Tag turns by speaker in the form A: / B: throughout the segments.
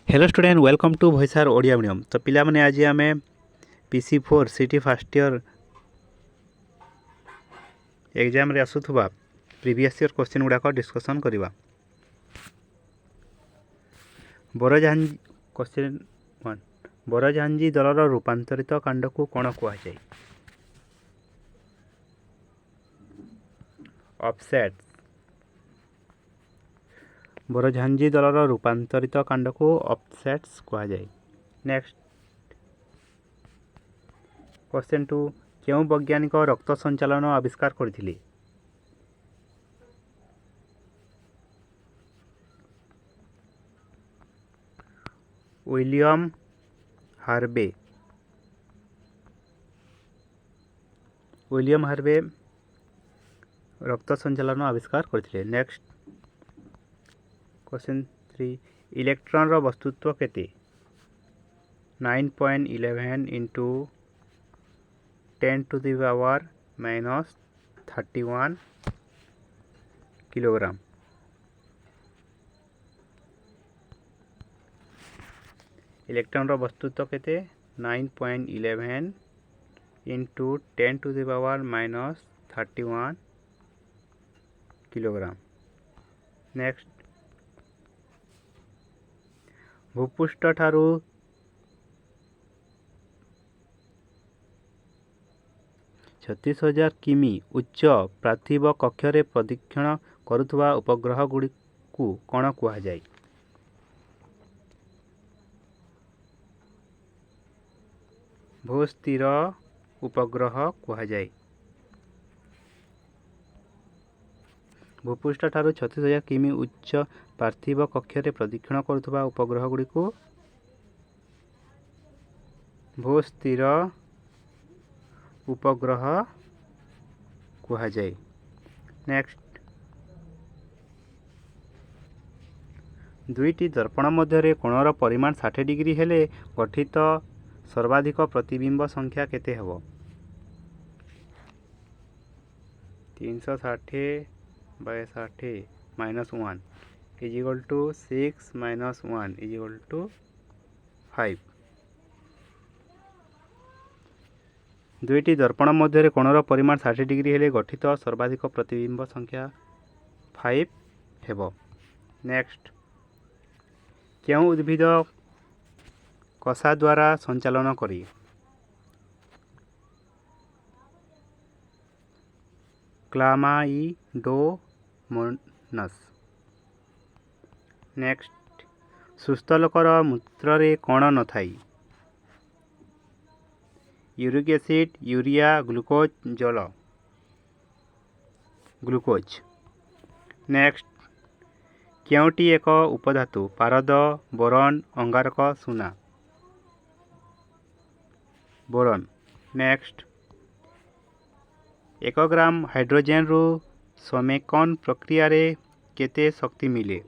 A: Hello student welcome to भॉइसर Odia medium. तो पिला माने आज आम PC4 city fast year exam रे आसुथुबा प्रीवियस ईयर क्वेश्चन गुड़ाक डिस्कसन करवा। बरजाहांजी क्वेश्चन 1 बरजाहांजी दलर रूपांतरित कांड को कौन कहुए? ऑफसेट। बरजाहांजी दलर रूपांतरित कांड को ऑफसेट्स कहुए। नेक्स्ट क्वेश्चन 2 क्यों वैज्ञानिक रक्त संचालन आविष्कार करथिले? William Harvey. विलियम हार्वे रक्त संचालन आविष्कार करथिले। नेक्स्ट क्वेश्चन 3 इलेक्ट्रॉन रो वस्तुत्व केते? 9.11 into 10 to the power minus 31 kilogram. Electron रो वस्तुत्व केते? 9.11 into 10 to the power minus 31 kilogram. Next भूपृष्ठ ठारू 36,000 किमी उच्च पार्थिव कक्षरे प्रदक्षिण करुवा उपग्रह गुड़ी को कौन कहुए? भूस्थिर उपग्रह कहुए। भूपृष्ठ ठारू 36,000 किमी उच्च पार्थिव कक्षरे प्रदक्षिण करुवा उपग्रह गुड़ी को भूस्थिर उपग्रह कहुए। नेक्स्ट दुईटी दर्पण मध्य कोणर परिमाण 60 डिग्री हेले गठित सर्वाधिक प्रतिबिंब संख्या केते हेबो? 360/60 minus 1 is equal to 6 minus 1 is equal to 5। दुईटी दर्पण मध्य कोणर परिमाण 60 डिग्री हेले गठित सर्वाधिक प्रतिबिंब संख्या 5 हेबो। नेक्स्ट क्यों उद्भिद कषा द्वारा संचालन करी? क्लामाइडोमोनास। नेक्स्ट सुस्थ लोकर मूत्र रे कौन न थाई? यूरिक एसिड, यूरिया, ग्लूकोज, जल। ग्लूकोज। नेक्स्ट क्योंटी एक उपधातु? पारद, बोरन, अंगारक, सुना। बोरन। नेक्स्ट 1 ग्राम हाइड्रोजेन रु समेकन प्रक्रिया रे केते शक्ति मिले?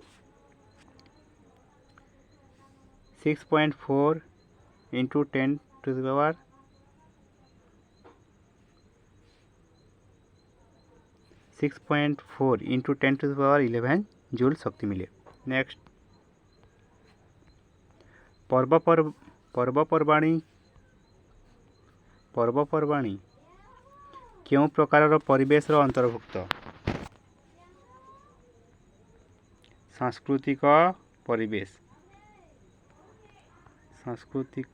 A: 6.4 into 10 to the power 6.4 into 10 to the power 11 joule शक्ति मिले। नेक्स्ट पर्वपर्वाणी क्यों प्रकार परिवेश अंतर्भुक्त? सांस्कृतिक परिवेश। सांस्कृतिक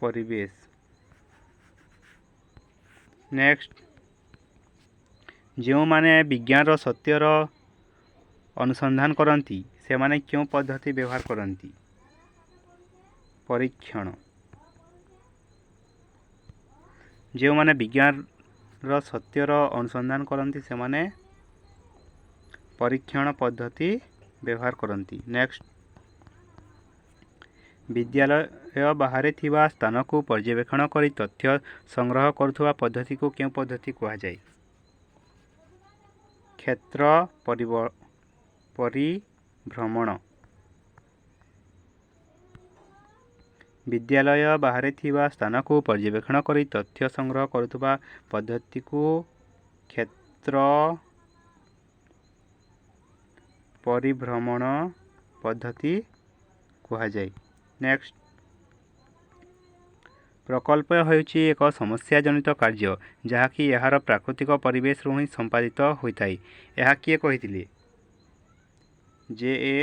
A: परिवेश। नेक्स्ट जो माने विज्ञान सत्यर अनुसंधान करती से माने क्यों पद्धति व्यवहार करती? परीक्षण। जो माने विज्ञान सत्यर अनुसंधान करती से माने परीक्षण पद्धति व्यवहार करती। नेक्स्ट विद्यालय बाहर थिबा स्थान को पर्यवेक्षण करी तथ्य संग्रह करुवा पद्धति को क्यों पद्धति कहुए? क्षेत्र परिभ्रमण। विद्यालय बाहर थिबा स्थान को पर्यवेक्षण करी तथ्य संग्रह करुवा पद्धति को क्षेत्र परिभ्रमण पद्धति कहुए। ନେକ୍ସଟ, ପ୍ରକଳ୍ପ ହେଉଛି ଏକ ସମସ୍ୟାଜନିତ କାର୍ଯ୍ୟ ଯାହାକି ଏହାର ପ୍ରାକୃତିକ ପରିବେଶରୁ ହିଁ ସମ୍ପାଦିତ ହୋଇଥାଏ। ଏହା କିଏ କହିଥିଲେ? J.A.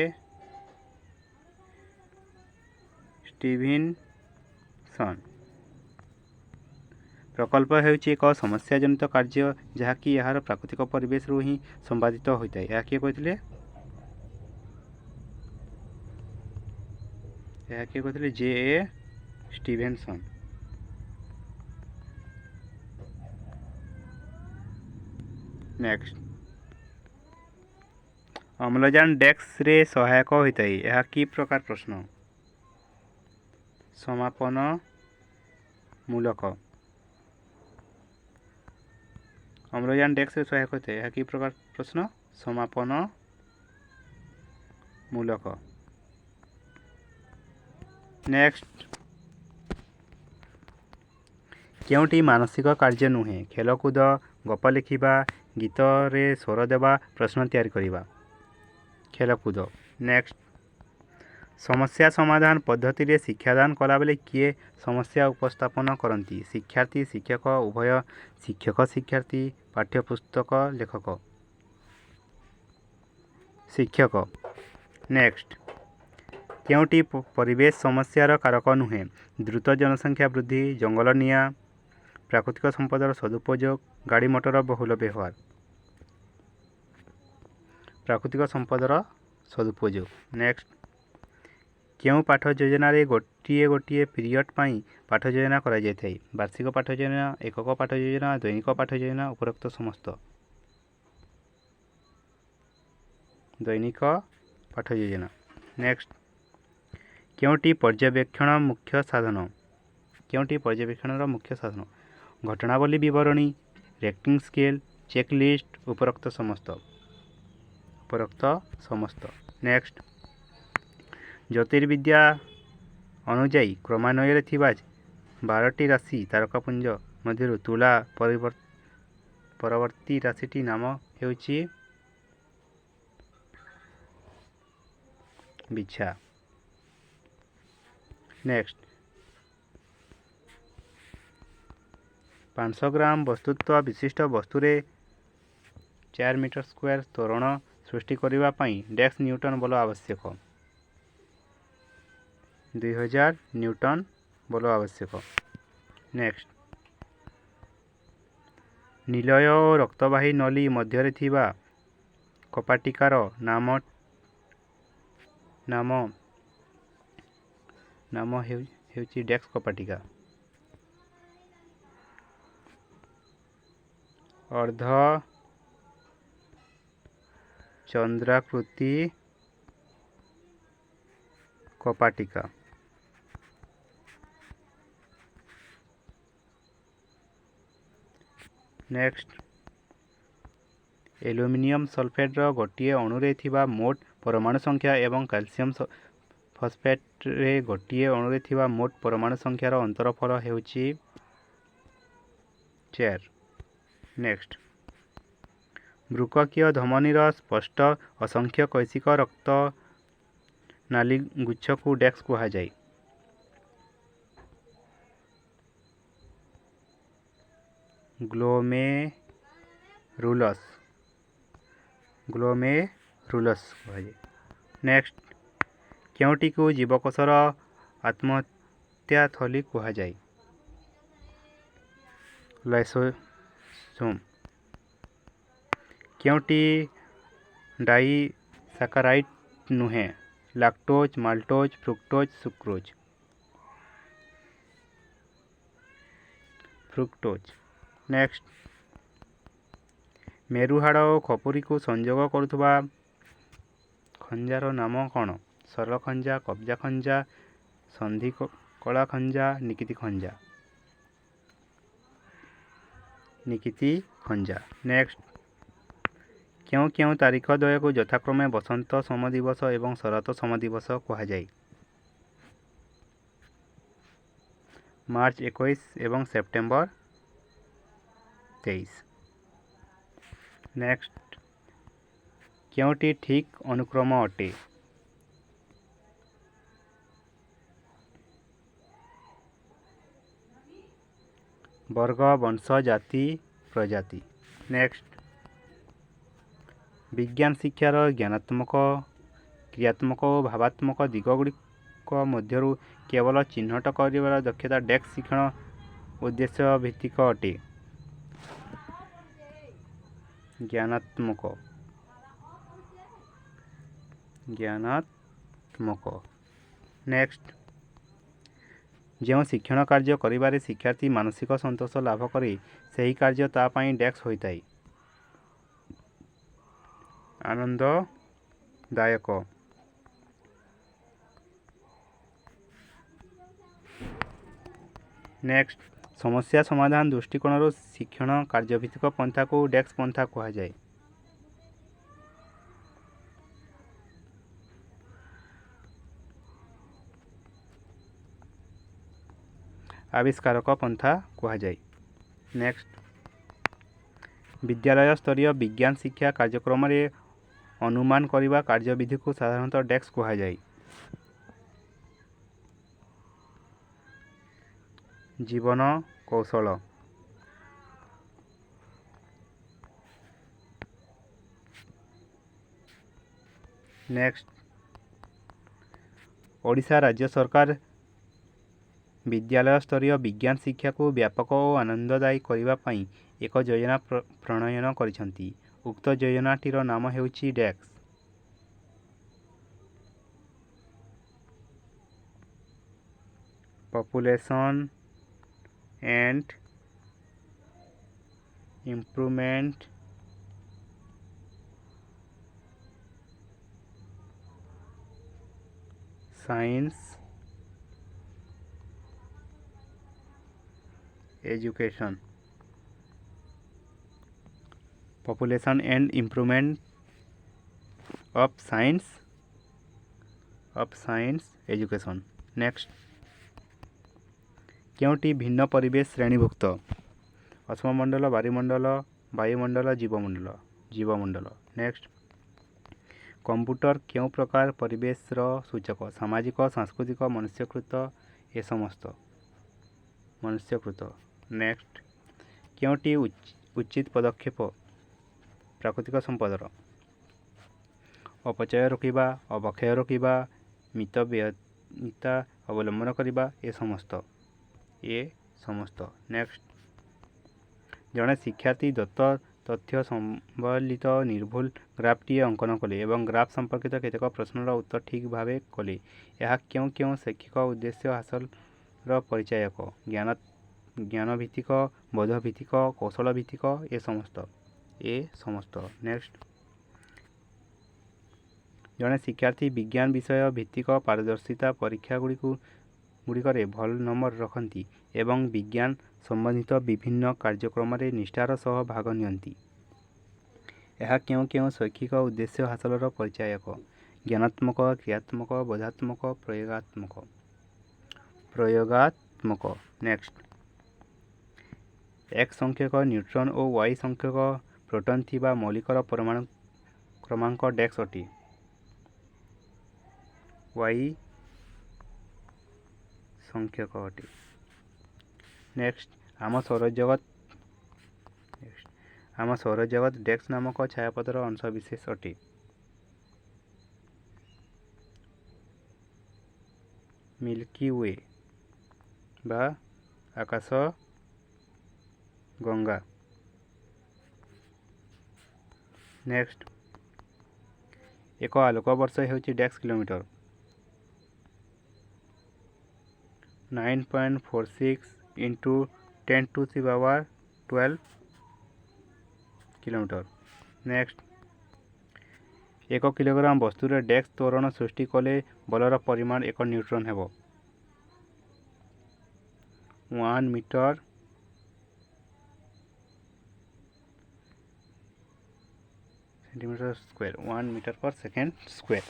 A: ଷ୍ଟିଭେନସନ୍। ପ୍ରକଳ୍ପ ହେଉଛି ଏକ ସମସ୍ୟାଜନିତ କାର୍ଯ୍ୟ ଯାହାକି ଏହାର ପ୍ରାକୃତିକ ପରିବେଶରୁ ହିଁ ସମ୍ପାଦିତ ହୋଇଥାଏ। ଏହା କିଏ କହିଥିଲେ? J.A. ଷ୍ଟିଭେନସନ୍। ନେକ୍ସଟ, ଅମ୍ଳଜାନ ଡେସ୍କରେ ସହାୟକ ହୋଇଥାଏ। ଏହା କି ପ୍ରକାର ପ୍ରଶ୍ନ? ସମାପନ ମୂଳକ। ଅମ୍ଳଜାନ ଡେସ୍କରେ ସହାୟକ ହୋଇଥାଏ। ଏହା କି ପ୍ରକାର ପ୍ରଶ୍ନ? ସମାପନ ମୂଳକ। ନେକ୍ସଟ, କେଉଁଟି ମାନସିକ କାର୍ଯ୍ୟ ନୁହେଁ? ଖେଳକୁଦ, ଗପ ଲେଖିବା, ଗୀତରେ ସ୍ୱର ଦେବା, ପ୍ରଶ୍ନ ତିଆରି କରିବା। ଖେଳକୁଦ। ନେକ୍ସଟ, ସମସ୍ୟା ସମାଧାନ ପଦ୍ଧତିରେ ଶିକ୍ଷାଦାନ କଲାବେଳେ କିଏ ସମସ୍ୟା ଉପସ୍ଥାପନ କରନ୍ତି? ଶିକ୍ଷାର୍ଥୀ, ଶିକ୍ଷକ, ଉଭୟ? ଶିକ୍ଷକ, ଶିକ୍ଷାର୍ଥୀ, ପାଠ୍ୟପୁସ୍ତକ ଲେଖକ? ଶିକ୍ଷକ। ନେକ୍ସଟ, କେଉଁଟି ପରିବେଶ ସମସ୍ୟାର କାରକ ନୁହେଁ? ଦ୍ରୁତ ଜନସଂଖ୍ୟା ବୃଦ୍ଧି, ଜଙ୍ଗଲ ନିଆଁ, ପ୍ରାକୃତିକ ସମ୍ପଦର ସଦୁପଯୋଗ, ଗାଡ଼ି ମଟର ବହୁଳ ବ୍ୟବହାର। ପ୍ରାକୃତିକ ସମ୍ପଦର ସଦୁପଯୋଗ। ନେକ୍ସଟ, କେଉଁ ପାଠ ଯୋଜନାରେ ଗୋଟିଏ ଗୋଟିଏ ପିରିୟଡ଼ ପାଇଁ ପାଠ ଯୋଜନା କରାଯାଇଥାଏ? ବାର୍ଷିକ ପାଠ ଯୋଜନା, ଏକକ ପାଠ ଯୋଜନା, ଦୈନିକ ପାଠ ଯୋଜନା, ଉପରୋକ୍ତ ସମସ୍ତ। ଦୈନିକ ପାଠ ଯୋଜନା। ନେକ୍ସଟ, କେଉଁଟି ପର୍ଯ୍ୟବେକ୍ଷଣ ମୁଖ୍ୟ ସାଧନ? କେଉଁଟି ପର୍ଯ୍ୟବେକ୍ଷଣର ମୁଖ୍ୟ ସାଧନ? ଘଟଣାବଳୀ ବିବରଣୀ, ରେଟିଂ ସ୍କେଲ, ଚେକ୍ ଲିଷ୍ଟ, ଉପରୋକ୍ତ ସମସ୍ତ। ଉପରୋକ୍ତ ସମସ୍ତ। ନେକ୍ସଟ, ଜ୍ୟୋତିର୍ବିଦ୍ୟା ଅନୁଯାୟୀ କ୍ରମାନ୍ୱୟରେ ଥିବା 12ଟି ରାଶି ତାରକାପୁଞ୍ଜ ମଧ୍ୟରୁ ତୁଳା ପରବର୍ତ୍ତୀ ରାଶିଟି ନାମ ହେଉଛି ବିଛା। ନେକ୍ସଟ, 500 ଗ୍ରାମ ବସ୍ତୁତ୍ୱ ବିଶିଷ୍ଟ ବସ୍ତୁରେ 4 ମିଟର ସ୍କୋୟାର ତ୍ୱରଣ ସୃଷ୍ଟି କରିବା ପାଇଁ ଡେକ୍ସ ନ୍ୟୁଟନ ବଳ ଆବଶ୍ୟକ? 2000 ନ୍ୟୁଟନ ବଳ ଆବଶ୍ୟକ। ନେକ୍ସଟ, ନିଲୟ ଓ ରକ୍ତବାହୀ ନଳୀ ମଧ୍ୟରେ ଥିବା କପାଟିକାର ନାମ ହେଉଛି ଡେକ୍ସ କପାଟିକା। ଅର୍ଦ୍ଧ ଚନ୍ଦ୍ରାକୃତି କପାଟିକା। ନେକ୍ସଟ, ଆଲୁମିନିୟମ ସଲଫେଟର ଗୋଟିଏ ଅଣୁରେ ଥିବା ମୋଟ ପରମାଣୁ ସଂଖ୍ୟା ଏବଂ କ୍ୟାଲସିୟମ ଫସଫେଟରେ ଗୋଟିଏ ଅଣୁରେ ଥିବା ମୋଟ ପରମାଣୁ ସଂଖ୍ୟାର ଅନ୍ତରଫଳ ହେଉଛି 4। ନେକ୍ସଟ, ବୃକକୀୟ ଧମନୀର ସ୍ପଷ୍ଟ ଅସଂଖ୍ୟ କୈଶିକ ରକ୍ତ ନାଳୀଗୁଚ୍ଛକୁ ଡେକ୍ସ କୁହାଯାଏ। ଗ୍ଲୋମେରୁଲସ୍ କୁହାଯାଏ। ନେକ୍ସଟ, କେଉଁଟିକୁ ଜୀବକୋଷର ଆତ୍ମହତ୍ୟା ଥଲି କୁହାଯାଏ? ଲାଇସୋସୋମ। କେଉଁଟି ଡାଇସାକାରାଇଡ୍ ନୁହେଁ? Lactose, maltose, fructose, sucrose. Fructose. Next, ମେରୁହାଡ଼ ଓ ଖପୁରିକୁ ସଂଯୋଗ କରୁଥିବା ଖଞ୍ଜାର ନାମ କ'ଣ? ସରଳ ଖଞ୍ଜା, କବ୍ଜା ଖଞ୍ଜା, ସନ୍ଧିକଳା ଖଞ୍ଜା, ନିକିତି ଖଞ୍ଜା। ନିକିତି ଖଞ୍ଜା। ନେକ୍ସଟ, କେଉଁ କେଉଁ ତାରିଖ ଦ୍ୱୟକୁ ଯଥାକ୍ରମେ ବସନ୍ତ ସମ ଦିବସ ଏବଂ ଶରତ ସମ ଦିବସ କୁହାଯାଏ? ମାର୍ଚ୍ଚ 21 ଏବଂ ସେପ୍ଟେମ୍ବର 23। ନେକ୍ସଟ, କେଉଁଟି ଠିକ୍ ଅନୁକ୍ରମ ଅଟେ? ବର୍ଗ ବଂଶ ଜାତି ପ୍ରଜାତି। ନେକ୍ସଟ, ବିଜ୍ଞାନ ଶିକ୍ଷାର ଜ୍ଞାନାତ୍ମକ, କ୍ରିୟାତ୍ମକ ଓ ଭାବାତ୍ମକ ଦିଗଗୁଡ଼ିକ ମଧ୍ୟରୁ କେବଳ ଚିହ୍ନଟ କରିବାର ଦକ୍ଷତା ଡେସ୍କ ଶିକ୍ଷଣ ଉଦ୍ଦେଶ୍ୟ ଭିତ୍ତିକ ଅଟେ। ଜ୍ଞାନାତ୍ମକ ନେକ୍ସଟ, ଯେଉଁ ଶିକ୍ଷଣ କାର୍ଯ୍ୟ କରିବାରେ ଶିକ୍ଷାର୍ଥୀ ମାନସିକ ସନ୍ତୋଷ ଲାଭ କରେ ସେହି କାର୍ଯ୍ୟ ତା ପାଇଁ ଡେସ୍କ ହୋଇଥାଏ। ଆନନ୍ଦଦାୟକ। ନେକ୍ସଟ, ସମସ୍ୟା ସମାଧାନ ଦୃଷ୍ଟିକୋଣରୁ ଶିକ୍ଷଣ କାର୍ଯ୍ୟଭିତ୍ତିକ ପନ୍ଥାକୁ ଡେସ୍କ ପନ୍ଥା କୁହାଯାଏ। ଆବିଷ୍କାରକ ପନ୍ଥା କୁହାଯାଏ। ନେକ୍ସଟ, ବିଦ୍ୟାଳୟ ସ୍ତରୀୟ ବିଜ୍ଞାନ ଶିକ୍ଷା କାର୍ଯ୍ୟକ୍ରମରେ ଅନୁମାନ କରିବା କାର୍ଯ୍ୟବିଧିକୁ ସାଧାରଣତଃ ଡେସ୍କ କୁହାଯାଏ। ଜୀବନ କୌଶଳ। ନେକ୍ସଟ, ଓଡ଼ିଶା ରାଜ୍ୟ ସରକାର ବିଦ୍ୟାଳୟ ସ୍ତରୀୟ ବିଜ୍ଞାନ ଶିକ୍ଷାକୁ ବ୍ୟାପକ ଓ ଆନନ୍ଦଦାୟୀ କରିବା ପାଇଁ ଏକ ଯୋଜନା ପ୍ରଣୟନ କରିଛନ୍ତି। ଉକ୍ତ ଯୋଜନାଟିର ନାମ ହେଉଛି desk. Population and improvement science education. Population and improvement of science education. Next, କେଉଁଟି ଭିନ୍ନ ପରିବେଶ ଶ୍ରେଣୀଭୁକ୍ତ? ଅଶ୍ମମଣ୍ଡଳ, ବାୟୁମଣ୍ଡଳ, ଜୀବମଣ୍ଡଳ। ନେକ୍ସଟ, କମ୍ପ୍ୟୁଟର କେଉଁ ପ୍ରକାର ପରିବେଶର ସୂଚକ? ସାମାଜିକ, ସାଂସ୍କୃତିକ, ମନୁଷ୍ୟକୃତ, ଏ ସମସ୍ତ। ମନୁଷ୍ୟକୃତ। ନେକ୍ସଟ, କେଉଁଟି ଉଚିତ ପଦକ୍ଷେପ ପ୍ରାକୃତିକ ସମ୍ପଦର? ଅପଚୟ ରୋକିବା, ଅବକ୍ଷୟ ରୋକିବା, ମିତବ୍ୟୟିତା ଅବଲମ୍ବନ କରିବା, ଏ ସମସ୍ତ। ନେକ୍ସଟ, ଜଣେ ଶିକ୍ଷାର୍ଥୀ ଦତ୍ତ ତଥ୍ୟ ସମ୍ବଳିତ ନିର୍ଭୁଲ ଗ୍ରାଫଟିଏ ଅଙ୍କନ କଲେ ଏବଂ ଗ୍ରାଫ ସମ୍ପର୍କିତ କେତେକ ପ୍ରଶ୍ନର ଉତ୍ତର ଠିକ୍ ଭାବେ କଲେ। ଏହା କେଉଁ କେଉଁ ଶୈକ୍ଷିକ ଉଦ୍ଦେଶ୍ୟ ହାସଲର ପରିଚାୟକ? ଜ୍ଞାନଭିତ୍ତିକ, ବୋଧଭିତ୍ତିକ, କୌଶଳ ଭିତ୍ତିକ, ଏ ସମସ୍ତ। ନେକ୍ସଟ, ଜଣେ ଶିକ୍ଷାର୍ଥୀ ବିଜ୍ଞାନ ବିଷୟ ଭିତ୍ତିକ ପାରଦର୍ଶିତା ପରୀକ୍ଷାଗୁଡ଼ିକରେ ଭଲ ନମ୍ବର ରଖନ୍ତି ଏବଂ ବିଜ୍ଞାନ ସମ୍ବନ୍ଧିତ ବିଭିନ୍ନ କାର୍ଯ୍ୟକ୍ରମରେ ନିଷ୍ଠାର ସହ ଭାଗ ନିଅନ୍ତି। ଏହା କେଉଁ କେଉଁ ଶୈକ୍ଷିକ ଉଦ୍ଦେଶ୍ୟ ହାସଲର ପରିଚାୟକ? ଜ୍ଞାନାତ୍ମକ, କ୍ରିୟାତ୍ମକ, ବୋଧାତ୍ମକ, ପ୍ରୟୋଗାତ୍ମକ। ନେକ୍ସଟ, x ସଂଖ୍ୟକ ନ୍ୟୁଟ୍ରନ୍ ଓ y ସଂଖ୍ୟକ ପ୍ରୋଟନ୍ ଥିବା ମୌଳିକର ପରମାଣୁ କ୍ରମାଙ୍କ ଡେସ୍କ ଅଟେ। y ସଂଖ୍ୟକ ଅଟେ। ନେକ୍ସଟ, ଆମ ସୌରଜଗତ ଡେସ୍କ ନାମକ ଛାୟାପଥର ଅଂଶବିଶେଷ ଅଟେ। ମିଲ୍କି ୱେ ବା ଆକାଶ ଗଙ୍ଗା। ନେକ୍ସଟ, ଏକ ଆଲୋକବର୍ଷ ହେଉଛି ଡେସ୍କ କିଲୋମିଟର। 9.46 × 10⁻12 କିଲୋମିଟର। ନେକ୍ସଟ, 1 କିଲୋଗ୍ରାମ ବସ୍ତୁରେ ଡେସ୍କ ତ୍ୱରଣ ସୃଷ୍ଟି କଲେ ବଲର ପରିମାଣ 1 ନ୍ୟୁଟନ ହେବ। 1 metre per second square।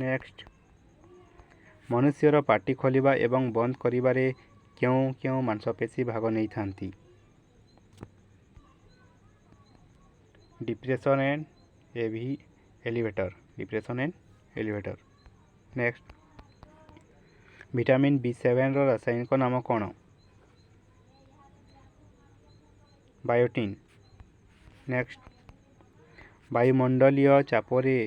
A: Next, ମନୁଷ୍ୟର ପାଟି ଖୋଲିବା ଏବଂ ବନ୍ଦ କରିବାରେ କେଉଁ କେଉଁ ମାଂସପେଶୀ ଭାଗ ନେଇଥାନ୍ତି? Depression and elevator. Next, vitamin B7 ରାସାୟନିକ ନାମ କ'ଣ? ବାୟୋଟିନ୍। ନେକ୍ସଟ, ବାୟୁମଣ୍ଡଳୀୟ ଚାପରେ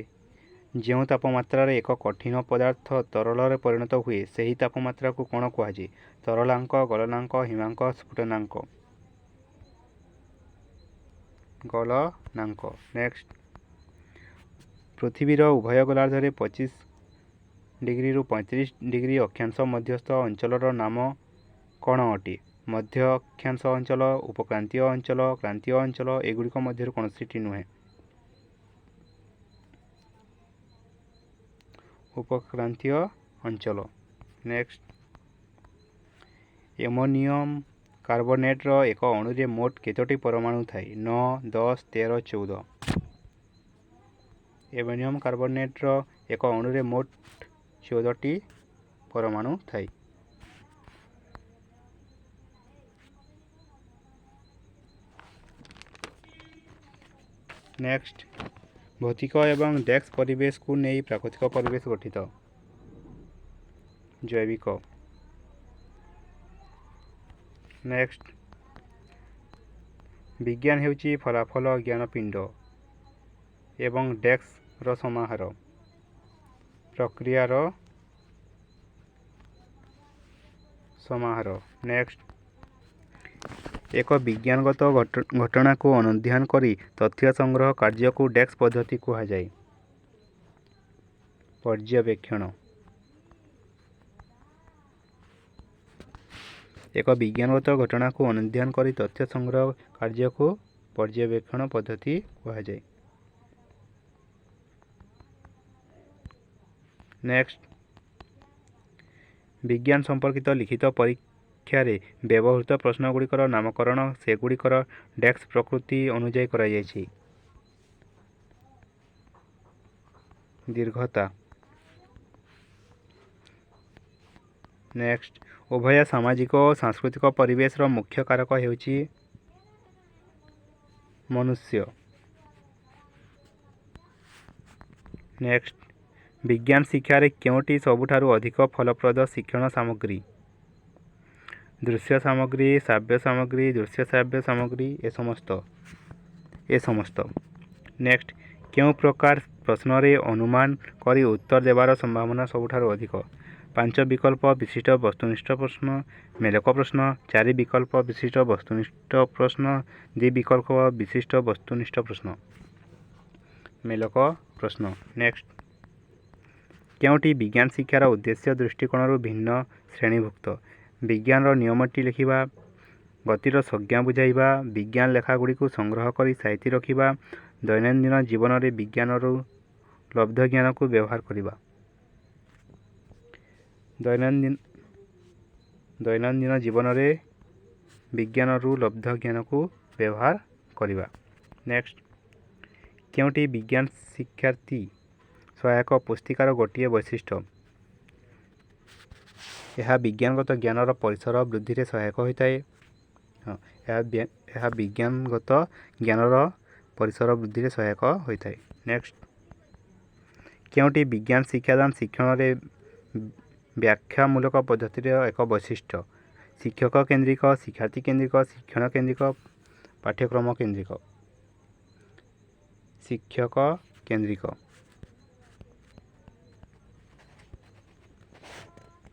A: ଯେଉଁ ତାପମାତ୍ରାରେ ଏକ କଠିନ ପଦାର୍ଥ ତରଳରେ ପରିଣତ ହୁଏ ସେହି ତାପମାତ୍ରାକୁ କ'ଣ କୁହାଯାଏ? ତରଳାଙ୍କ, ଗଳନାଙ୍କ, ହିମାଙ୍କ, ସ୍ଫୁଟନାଙ୍କ। ଗଳନାଙ୍କ। ନେକ୍ସଟ, ପୃଥିବୀର ଉଭୟ ଗୋଲାର୍ଦ୍ଧରେ 25° ରୁ 35° ଅକ୍ଷାଂଶ ମଧ୍ୟସ୍ଥ ଅଞ୍ଚଳର ନାମ କ'ଣ ଅଟେ? ମଧ୍ୟ ଅକ୍ଷାଂଶ ଅଞ୍ଚଳ, ଉପକ୍ରାନ୍ତୀୟ ଅଞ୍ଚଳ, କ୍ରାନ୍ତୀୟ ଅଞ୍ଚଳ। ଏଗୁଡ଼ିକ ମଧ୍ୟରୁ କୌଣସିଟି ନୁହେଁ। ଉପକ୍ରାନ୍ତୀୟ ଅଞ୍ଚଳ। ନେକ୍ସଟ, ଏମୋନିୟମ କାର୍ବୋନେଟ୍ର ଏକ ଅଣୁରେ ମୋଟ କେତୋଟି ପରମାଣୁ ଥାଏ? 9, 10, 13, 14। ଏମୋନିୟମ କାର୍ବୋନେଟ୍ର ଏକ ଅଣୁରେ ମୋଟ 14ଟି ପରମାଣୁ ଥାଏ। ନେକ୍ସଟ, ଭୌତିକ ଏବଂ ଡେସ୍କ ପରିବେଶକୁ ନେଇ ପ୍ରାକୃତିକ ପରିବେଶ ଗଠିତ। ଜୈବିକ। ନେକ୍ସଟ, ବିଜ୍ଞାନ ହେଉଛି ଫଳାଫଳ, ଜ୍ଞାନପିଣ୍ଡ ଏବଂ ଡେସ୍କର ସମାହାର, ପ୍ରକ୍ରିୟାର ସମାହାର। ନେକ୍ସଟ, ଏକ ବିଜ୍ଞାନଗତ ଘଟଣାକୁ ଅନୁଧ୍ୟାନ କରି ତଥ୍ୟ ସଂଗ୍ରହ କାର୍ଯ୍ୟକୁ ଡେସ୍କ ପଦ୍ଧତି କୁହାଯାଏ। ପର୍ଯ୍ୟବେକ୍ଷଣ। ଏକ ବିଜ୍ଞାନଗତ ଘଟଣାକୁ ଅନୁଧ୍ୟାନ କରି ତଥ୍ୟ ସଂଗ୍ରହ କାର୍ଯ୍ୟକୁ ପର୍ଯ୍ୟବେକ୍ଷଣ ପଦ୍ଧତି କୁହାଯାଏ। ନେକ୍ସଟ, ବିଜ୍ଞାନ ସମ୍ପର୍କିତ ଲିଖିତ ପରୀକ୍ଷାରେ ବ୍ୟବହୃତ ପ୍ରଶ୍ନଗୁଡ଼ିକର ନାମକରଣ ସେଗୁଡ଼ିକର ଡେସ୍କ ପ୍ରକୃତି ଅନୁଯାୟୀ କରାଯାଇଛି। ଦୀର୍ଘତା। ନେକ୍ସଟ, ଉଭୟ ସାମାଜିକ ଓ ସାଂସ୍କୃତିକ ପରିବେଶର ମୁଖ୍ୟ କାରକ ହେଉଛି ମନୁଷ୍ୟ। ନେକ୍ସଟ, ବିଜ୍ଞାନ ଶିକ୍ଷାରେ କେଉଁଟି ସବୁଠାରୁ ଅଧିକ ଫଳପ୍ରଦ ଶିକ୍ଷଣ ସାମଗ୍ରୀ? ଦୃଶ୍ୟ ସାମଗ୍ରୀ, ଶ୍ରାବ୍ୟ ସାମଗ୍ରୀ, ଦୃଶ୍ୟ ଶ୍ରାବ୍ୟ ସାମଗ୍ରୀ। ଏ ସମସ୍ତ। ନେକ୍ସଟ, କେଉଁ ପ୍ରକାର ପ୍ରଶ୍ନରେ ଅନୁମାନ କରି ଉତ୍ତର ଦେବାର ସମ୍ଭାବନା ସବୁଠାରୁ ଅଧିକ? 5 ବିକଳ୍ପ ବିଶିଷ୍ଟ ବସ୍ତୁନିଷ୍ଠ ପ୍ରଶ୍ନ, ମେଲକ ପ୍ରଶ୍ନ, 4 ବିକଳ୍ପ ବିଶିଷ୍ଟ ବସ୍ତୁନିଷ୍ଠ ପ୍ରଶ୍ନ, 2 ବିକଳ୍ପ ବିଶିଷ୍ଟ ବସ୍ତୁନିଷ୍ଠ ପ୍ରଶ୍ନ। ମେଲକ ପ୍ରଶ୍ନ। ନେକ୍ସଟ, କେଉଁଟି ବିଜ୍ଞାନ ଶିକ୍ଷାର ଉଦ୍ଦେଶ୍ୟ ଦୃଷ୍ଟିକୋଣରୁ ଭିନ୍ନ ଶ୍ରେଣୀଭୁକ୍ତ? ବିଜ୍ଞାନର ନିୟମଟି ଲେଖିବା, ଗତିର ସଂଜ୍ଞା ବୁଝାଇବା, ବିଜ୍ଞାନ ଲେଖାଗୁଡ଼ିକୁ ସଂଗ୍ରହ କରି ସାଇତି ରଖିବା, ଦୈନନ୍ଦିନ ଜୀବନରେ ବିଜ୍ଞାନରୁ ଲବ୍ଧ ଜ୍ଞାନକୁ ବ୍ୟବହାର କରିବା। ଦୈନନ୍ଦିନ ଜୀବନରେ ବିଜ୍ଞାନରୁ ଲବ୍ଧ ଜ୍ଞାନକୁ ବ୍ୟବହାର କରିବା। ନେକ୍ସଟ, କେଉଁଟି ବିଜ୍ଞାନ ଶିକ୍ଷାର୍ଥୀ ସହାୟକ ପୁସ୍ତିକାର ଗୋଟିଏ ବୈଶିଷ୍ଟ୍ୟ? ଏହା ବିଜ୍ଞାନଗତ ଜ୍ଞାନର ପରିସର ବୃଦ୍ଧିରେ ସହାୟକ ହୋଇଥାଏ। ଏହା ବିଜ୍ଞାନଗତ ଜ୍ଞାନର ପରିସର ବୃଦ୍ଧିରେ ସହାୟକ ହୋଇଥାଏ। ନେକ୍ସଟ, କେଉଁଟି ବିଜ୍ଞାନ ଶିକ୍ଷାଦାନ ଶିକ୍ଷଣରେ ବ୍ୟାଖ୍ୟାମୂଳକ ପଦ୍ଧତିର ଏକ ବୈଶିଷ୍ଟ୍ୟ? ଶିକ୍ଷକ କେନ୍ଦ୍ରିକ, ଶିକ୍ଷାର୍ଥୀ କେନ୍ଦ୍ରିକ, ଶିକ୍ଷଣ କେନ୍ଦ୍ରିକ, ପାଠ୍ୟକ୍ରମ କେନ୍ଦ୍ରିକ। ଶିକ୍ଷକ କେନ୍ଦ୍ରିକ।